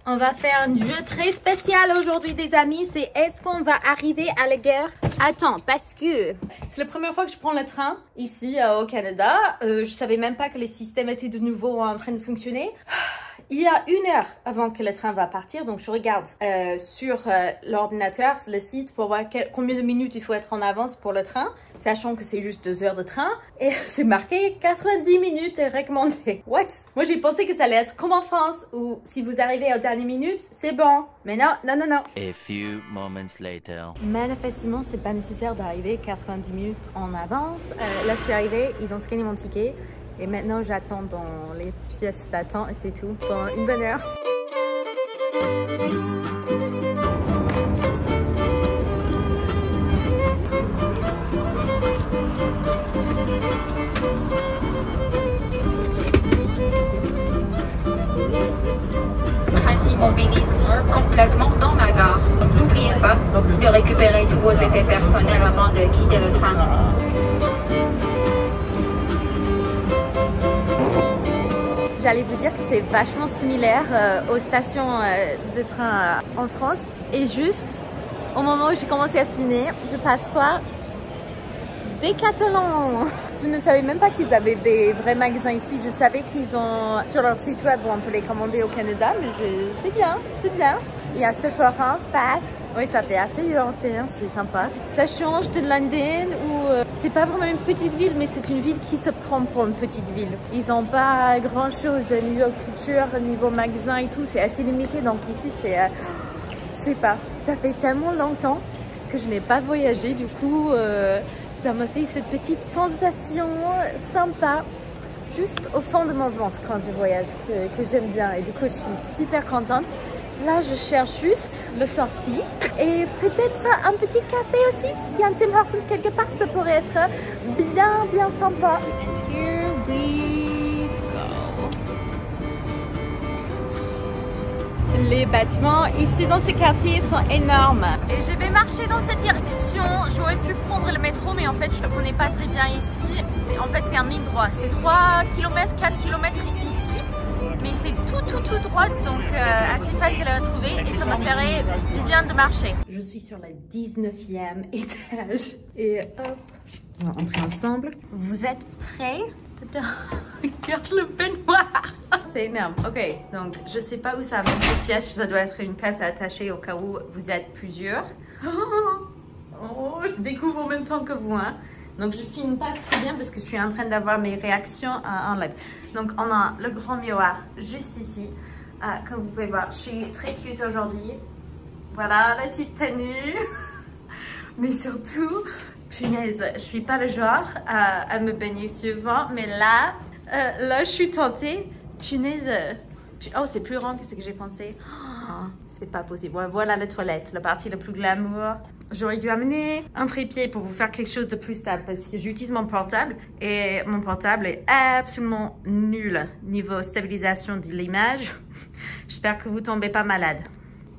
On va faire un jeu très spécial aujourd'hui, des amis. C'est est-ce qu'on va arriver à la gare à temps? Parce que c'est la première fois que je prends le train ici au Canada. Je savais même pas que le système était de nouveau en train de fonctionner. Il y a 1 heure avant que le train va partir, donc je regarde sur l'ordinateur, le site, pour voir combien de minutes il faut être en avance pour le train, sachant que c'est juste 2 heures de train, et c'est marqué 90 minutes recommandé. What? Moi j'ai pensé que ça allait être comme en France, où si vous arrivez aux dernières minutes, c'est bon. Mais non, non, non, non. A few moments later. Manifestement, c'est pas nécessaire d'arriver 90 minutes en avance. Là je suis arrivée, ils ont scanné mon ticket. Et maintenant, j'attends dans les pièces d'attente et c'est tout pendant une bonne heure. Immobilisme complètement dans la gare. N'oubliez pas de récupérer tous vos effets personnels avant de quitter le train. J'allais vous dire que c'est vachement similaire aux stations de train en France. Et juste au moment où j'ai commencé à finir, je passe quoi? Decathlon. Je ne savais même pas qu'ils avaient des vrais magasins ici. Je savais qu'ils ont sur leur site web où on peut les commander au Canada, mais c'est bien, c'est bien. Il y a Sephora, Fast. Oui, ça fait assez européen, c'est sympa. Ça change de London où c'est pas vraiment une petite ville, mais c'est une ville qui se prend pour une petite ville. Ils n'ont pas grand chose niveau culture, niveau magasin et tout, c'est assez limité. Donc ici, c'est, je sais pas, ça fait tellement longtemps que je n'ai pas voyagé. Du coup, ça m'a fait cette petite sensation sympa, juste au fond de mon ventre quand je voyage, que j'aime bien. Et du coup, je suis super contente. Là, je cherche juste le sortie et peut-être un petit café aussi. S'il y a un Tim Hortons quelque part, ça pourrait être bien, bien sympa. Here we go. Les bâtiments ici dans ce quartier sont énormes. Et je vais marcher dans cette direction. J'aurais pu prendre le métro, mais en fait, je ne le connais pas très bien ici. En fait, c'est un ligne droite. C'est 3 km, 4 km d'ici. Mais c'est tout droit, donc assez facile à trouver et ça me ferait du bien de marcher. Je suis sur le 19e étage et hop, on va entrer ensemble. Vous êtes prêts? Regarde le baignoire. C'est énorme. Ok, donc je sais pas où ça va cette pièce. Ça doit être une pièce attachée au cas où vous êtes plusieurs. Oh, je découvre en même temps que vous, hein. Donc je filme pas très bien parce que je suis en train d'avoir mes réactions en live. Donc on a le grand miroir juste ici. Comme vous pouvez voir, je suis très cute aujourd'hui. Voilà la petite tenue. Mais surtout, punaise, je suis pas le genre à me baigner souvent. Mais là, je suis tentée. Punaise. Oh, c'est plus grand que ce que j'ai pensé. Oh, c'est pas possible. Voilà la toilette, la partie la plus glamour. J'aurais dû amener un trépied pour vous faire quelque chose de plus stable parce que j'utilise mon portable et mon portable est absolument nul niveau stabilisation de l'image. J'espère que vous tombez pas malade.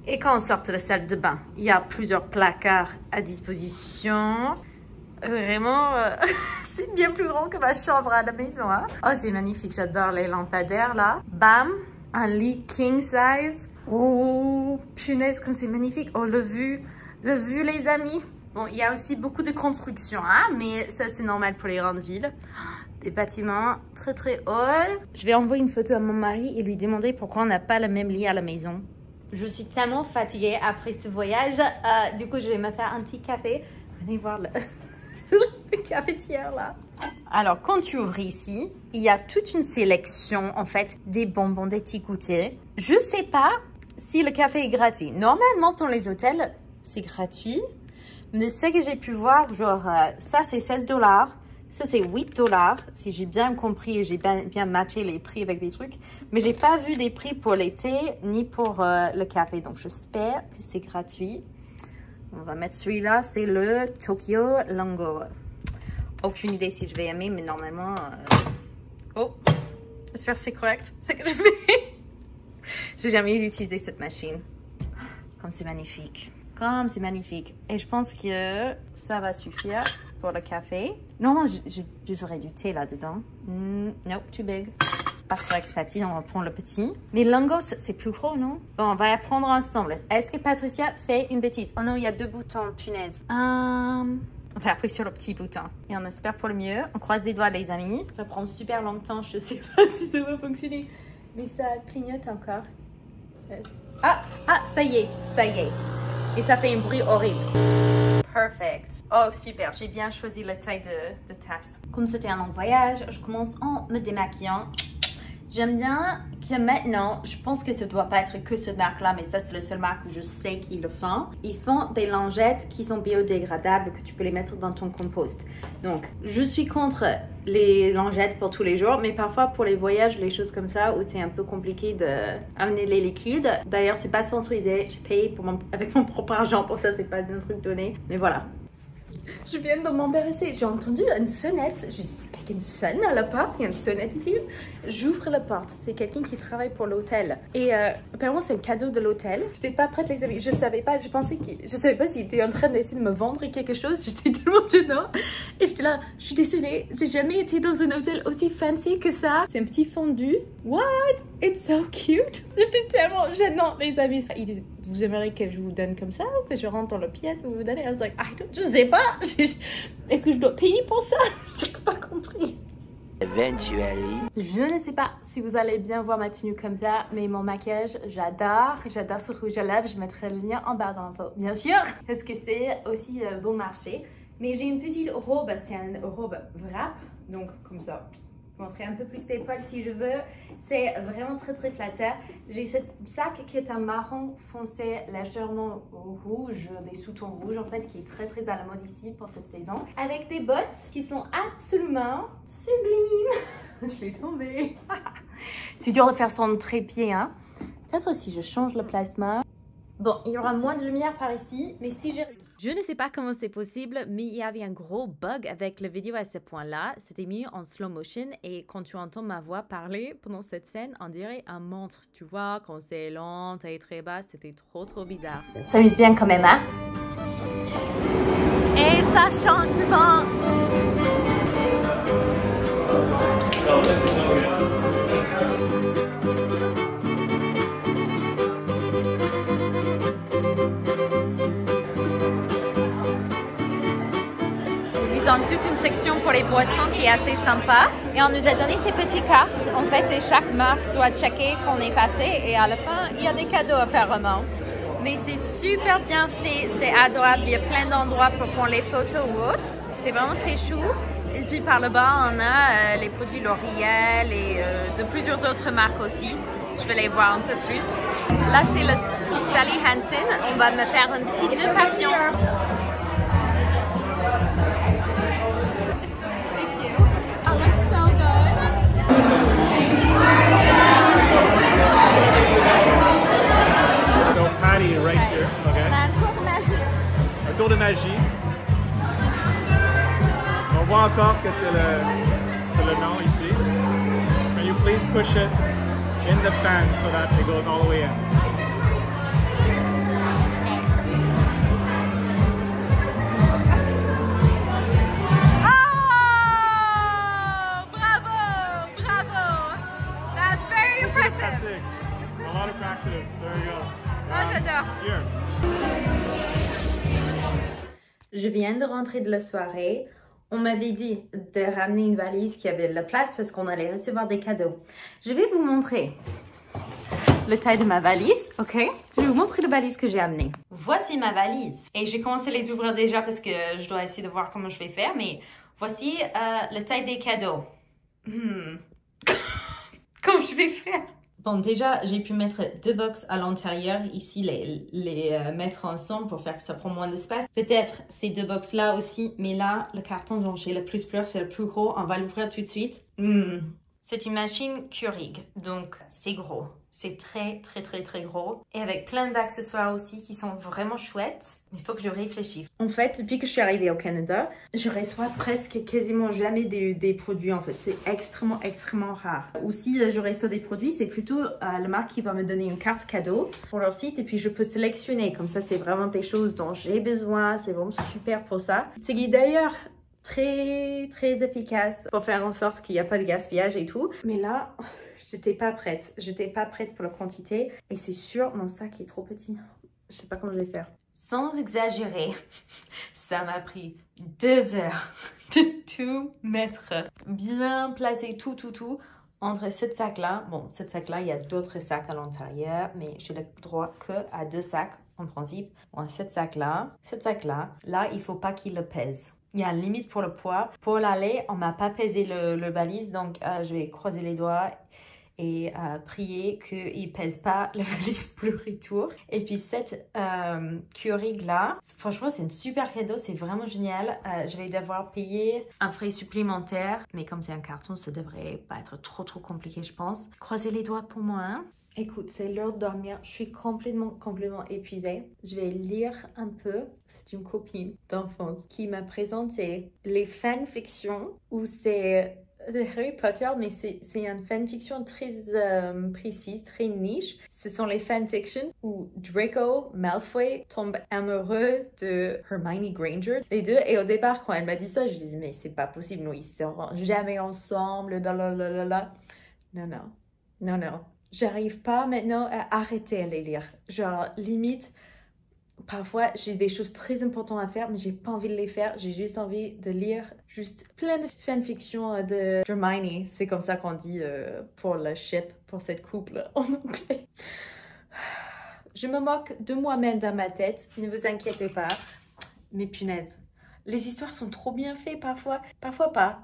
Et quand on sort de la salle de bain, il y a plusieurs placards à disposition. Vraiment, c'est bien plus grand que ma chambre à la maison. Hein? Oh, c'est magnifique, j'adore les lampadaires là. Bam, un lit king size. Oh, punaise, comme c'est magnifique. Oh, le vue, les amis. Bon, il y a aussi beaucoup de construction, hein, mais ça, c'est normal pour les grandes villes. Des bâtiments très hauts. Je vais envoyer une photo à mon mari et lui demander pourquoi on n'a pas le même lit à la maison. Je suis tellement fatiguée après ce voyage. Du coup, je vais me faire un petit café. Venez voir le cafetière là. Alors, quand tu ouvres ici, il y a toute une sélection, en fait, des bonbons, des petits goûters. Je sais pas si le café est gratuit. Normalement, dans les hôtels, c'est gratuit. Mais ce que j'ai pu voir, genre, ça, c'est 16 $. Ça, c'est 8 $, si j'ai bien compris et j'ai bien matché les prix avec des trucs. Mais j'ai pas vu des prix pour les thés ni pour le café. Donc, j'espère que c'est gratuit. On va mettre celui-là, c'est le Tokyo Longo. Aucune idée si je vais aimer, mais normalement... Oh, j'espère que c'est correct. C'est que je fais. J'ai jamais utilisé cette machine. Comme c'est magnifique. Comme c'est magnifique. Et je pense que ça va suffire pour le café. Non, je ferai du thé là-dedans. No, too big. Parfois avec Patty, on va prendre le petit. Mais langos, c'est plus gros, non? Bon, on va apprendre ensemble. Est-ce que Patricia fait une bêtise? Oh non, il y a 2 boutons, punaise. On va appuyer sur le petit bouton. Et on espère pour le mieux. On croise les doigts, les amis. Ça prend super longtemps. Je sais pas si ça va fonctionner. Mais ça clignote encore. Ah, ça y est, ça y est. Et ça fait un bruit horrible. Perfect. Oh, super. J'ai bien choisi la taille de tasse. Comme c'était un long voyage, je commence en me démaquillant. J'aime bien que maintenant, je pense que ça ne doit pas être que cette marque-là, mais ça, c'est la seule marque que je sais qu'ils le font. Ils font des lingettes qui sont biodégradables, que tu peux les mettre dans ton compost. Donc, je suis contre les lingettes pour tous les jours, mais parfois pour les voyages, les choses comme ça, où c'est un peu compliqué d'amener les liquides. D'ailleurs, c'est pas sponsorisé. J'ai payé avec mon propre argent pour ça, c'est pas un truc donné. Mais voilà. Je viens de m'embarrasser. J'ai entendu une sonnette. Quelqu'un sonne à la porte. Il y a une sonnette ici. J'ouvre la porte. C'est quelqu'un qui travaille pour l'hôtel. Et apparemment, c'est un cadeau de l'hôtel. Je n'étais pas prête, les amis. Je savais pas. Je savais pas s'il était en train d'essayer de me vendre quelque chose. J'étais tellement gênante. Et j'étais là. Je suis désolée. J'ai jamais été dans un hôtel aussi fancy que ça. C'est un petit fondu. What? It's so cute. C'était tellement gênant, les amis. Ils disent, vous aimeriez que je vous donne comme ça ou que je rentre dans le pièce ou vous donnez? I was like, je sais pas. Est-ce que je dois payer pour ça? J'ai pas compris. Eventually. Je ne sais pas si vous allez bien voir ma tenue comme ça, mais mon maquillage, j'adore. J'adore ce rouge à lèvres. Je mettrai le lien en bas dans l'info, bien sûr, parce que c'est aussi bon marché. Mais j'ai une petite robe, c'est une robe wrap, donc comme ça. Montrer un peu plus d'épaule si je veux. C'est vraiment très très flatteur. J'ai cette sac qui est un marron foncé légèrement rouge, des sous-tons rouges en fait, qui est très très à la mode ici pour cette saison. Avec des bottes qui sont absolument sublimes. Je l'ai tombée. C'est dur de faire son trépied, hein. Peut-être si je change le placement. Bon, il y aura moins de lumière par ici, mais si j'ai... Je ne sais pas comment c'est possible, mais il y avait un gros bug avec la vidéo à ce point-là. C'était mis en slow motion et quand tu entends ma voix parler pendant cette scène, on dirait un montre. Tu vois, quand c'est lent et très bas, c'était trop bizarre. Ça mise bien quand même, hein? Et ça chante devant. Ils ont toute une section pour les boissons qui est assez sympa. Et on nous a donné ces petites cartes, en fait, et chaque marque doit checker qu'on est passé. Et à la fin, il y a des cadeaux apparemment. Mais c'est super bien fait, c'est adorable. Il y a plein d'endroits pour prendre les photos ou autres. C'est vraiment très chou. Et puis par le bas, on a les produits L'Oréal et de plusieurs autres marques aussi. Je vais les voir un peu plus. Là, c'est le Sally Hansen. On va me faire un petit nœud papillon. Right here, okay? Un tour de magie. Un tour de magie. On voit encore que c'est le nom ici. Can you please push it in the fan so that it goes all the way in? Oh! Bravo! Bravo! That's very impressive. Fantastic. A lot of practice. There you go. Oh, j'adore. Je viens de rentrer de la soirée. On m'avait dit de ramener une valise qui avait de la place parce qu'on allait recevoir des cadeaux. Je vais vous montrer la taille de ma valise, ok? Je vais vous montrer la valise que j'ai amenée. Voici ma valise. Et j'ai commencé à les ouvrir déjà parce que je dois essayer de voir comment je vais faire. Mais voici la taille des cadeaux. Comment je vais faire? Bon, déjà, j'ai pu mettre 2 box à l'intérieur, ici, les mettre ensemble pour faire que ça prend moins d'espace. Peut-être ces 2 box-là aussi, mais là, le carton dont j'ai le plus peur, c'est le plus gros. On va l'ouvrir tout de suite. C'est une machine Keurig, donc c'est gros. C'est très gros. Et avec plein d'accessoires aussi qui sont vraiment chouettes. Mais il faut que je réfléchisse. En fait, depuis que je suis arrivée au Canada, je reçois presque quasiment jamais des produits en fait. C'est extrêmement rare. Ou si je reçois des produits, c'est plutôt la marque qui va me donner une carte cadeau pour leur site. Et puis je peux sélectionner. Comme ça, c'est vraiment des choses dont j'ai besoin. C'est vraiment super pour ça. C'est d'ailleurs très efficace pour faire en sorte qu'il n'y a pas de gaspillage et tout. Mais là, j'étais pas prête. J'étais pas prête pour la quantité. Et c'est sûr, mon sac est trop petit. Je sais pas comment je vais faire. Sans exagérer, ça m'a pris 2 heures de tout mettre, bien placer tout entre cette sac-là. Bon, cette sac-là, il y a d'autres sacs à l'intérieur, mais j'ai le droit que à 2 sacs en principe. Bon, cette sac-là, là, il faut pas qu'il le pèse. Il y a une limite pour le poids. Pour l'aller, on m'a pas pesé le valise, donc je vais croiser les doigts et prier qu'il ne pèse pas le valise pour le retour. Et puis cette Keurig là, franchement c'est une super cadeau, c'est vraiment génial. Je vais devoir payer un frais supplémentaire, mais comme c'est un carton, ça devrait pas être trop compliqué je pense. Croisez les doigts pour moi. Hein. Écoute, c'est l'heure de dormir. Je suis complètement épuisée. Je vais lire un peu. C'est une copine d'enfance qui m'a présenté les fanfictions où c'est Harry Potter, mais c'est une fanfiction très précise, très niche. Ce sont les fanfictions où Draco Malfoy tombe amoureux de Hermione Granger, les deux. Et au départ, quand elle m'a dit ça, je lui ai dit, mais c'est pas possible, nous, ils seront jamais ensemble, blablabla. Non. J'arrive pas maintenant à arrêter à les lire. Genre, limite, parfois, j'ai des choses très importantes à faire, mais j'ai pas envie de les faire. J'ai juste envie de lire juste plein de fanfictions de Hermione. C'est comme ça qu'on dit pour le ship, pour cette couple en anglais. Je me moque de moi-même dans ma tête. Ne vous inquiétez pas. Mais punaise, les histoires sont trop bien faites parfois pas.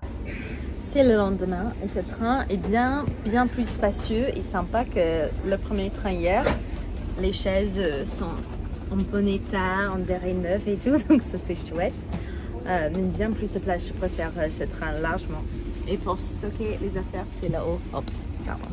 C'est le lendemain et ce train est bien plus spacieux et sympa que le premier train hier. Les chaises sont en bon état, en verre neuf et tout, donc ça c'est chouette. Mais bien plus de place, je préfère ce train largement. Et pour stocker les affaires, c'est là-haut. Hop, pardon.